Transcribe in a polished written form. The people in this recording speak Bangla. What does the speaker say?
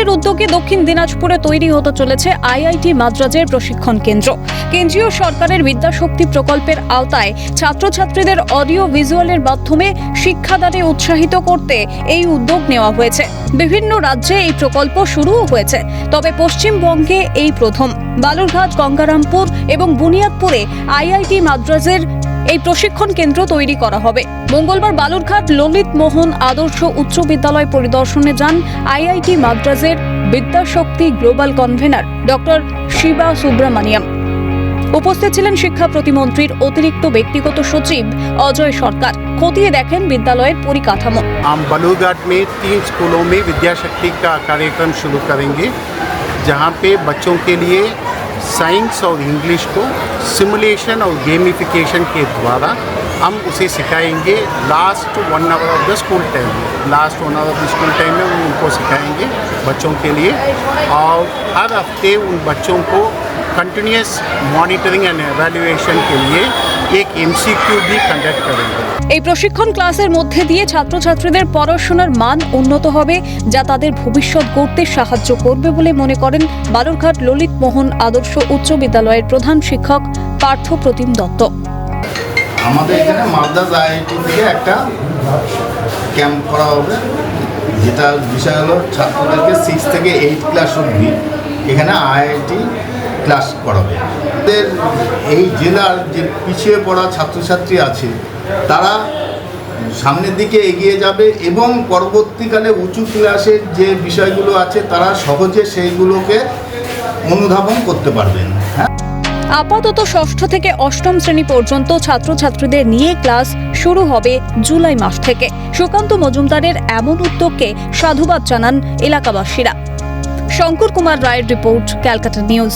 সরকারের উদ্যোগে দক্ষিণ দিনাজপুরে তৈরি হতে চলেছে আইআইটি মাদ্রাজের প্রশিক্ষণ কেন্দ্র। কেন্দ্রীয় সরকারের বিদ্যাশক্তি প্রকল্পের আওতায় ছাত্রছাত্রীদের অডিও ভিজুয়ালের মাধ্যমে শিক্ষাদানে উৎসাহিত করতে এই উদ্যোগ নেওয়া হয়েছে। বিভিন্ন রাজ্যে এই প্রকল্প শুরুও হয়েছে, তবে পশ্চিমবঙ্গে এই প্রথম। বালুরঘাট, গঙ্গারামপুর এবং বুনিয়াদপুরে আইআইটি মাদ্রাজের এই প্রশিক্ষণ কেন্দ্র তৈরি করা হবে। মঙ্গলবার বালুরঘাট ললিত মোহন আদর্শ উচ্চ বিদ্যালয় পরিদর্শনে যান আইআইটি মাদ্রাজের Vidyashakti global convener doctor Shiva Subramaniam. উপস্থিত ছিলেন শিক্ষা প্রতিমন্ত্রীর অতিরিক্ত ব্যক্তিগত সচিব অজয় সরকার। খতিয়ে দেখেন বিদ্যালয়ের পরিকাঠামো। हम बालूरघाट में 3 स्कूलों में विद्याशक्ति का कार्यक्रम शुरू करेंगे, जहां पे बच्चों के लिए साइंस और इंग्लिश को सिमुलेशन और गेमिफिकेशन के द्वारा हम उसे सिखाएंगे। Last 1 hour of the school time में उनको सिखाएंगे बच्चों के लिए, और हर हफ्ते उन बच्चों को कंटिन्यूस मॉनिटरिंग एंड एवैल्यूएशन के लिए एक एमसीक्यू भी कंडक्ट करेंगे। এই প্রশিক্ষণ ক্লাসের মধ্যে দিয়ে ছাত্রছাত্রীদের পড়াশোনার মান উন্নত হবে, যা তাদের ভবিষ্যৎ গড়তে সাহায্য করবে বলে মনে করেন বালুরঘাট ললিত মোহন আদর্শ উচ্চ বিদ্যালয়ের প্রধান শিক্ষক পার্থ প্রতিম দত্ত। আমাদের এখানে মাদ্রাজ আইআইটি থেকে একটা ক্যাম্প করা হবে, যেটা বিষয় হলো ছাত্রদেরকে 6 থেকে 8 ক্লাস অবধি এখানে আইআইটি ক্লাস করাবে। আমাদের এই জেলার যে পিছিয়ে পড়া ছাত্রছাত্রী আছে তারা সামনের দিকে এগিয়ে যাবে এবং পরবর্তীকালে উঁচু ক্লাসের যে বিষয়গুলো আছে তারা সহজে সেইগুলোকে অনুধাবন করতে পারবেন। আপাতত ষষ্ঠ থেকে অষ্টম শ্রেণী পর্যন্ত ছাত্রছাত্রীদের নিয়ে ক্লাস শুরু হবে জুলাই মাস থেকে। সুকান্ত মজুমদারের এমন উদ্যোগকে সাধুবাদ জানান এলাকাবাসীরা। শঙ্কর কুমার রায়ের রিপোর্ট, ক্যালকাটা নিউজ।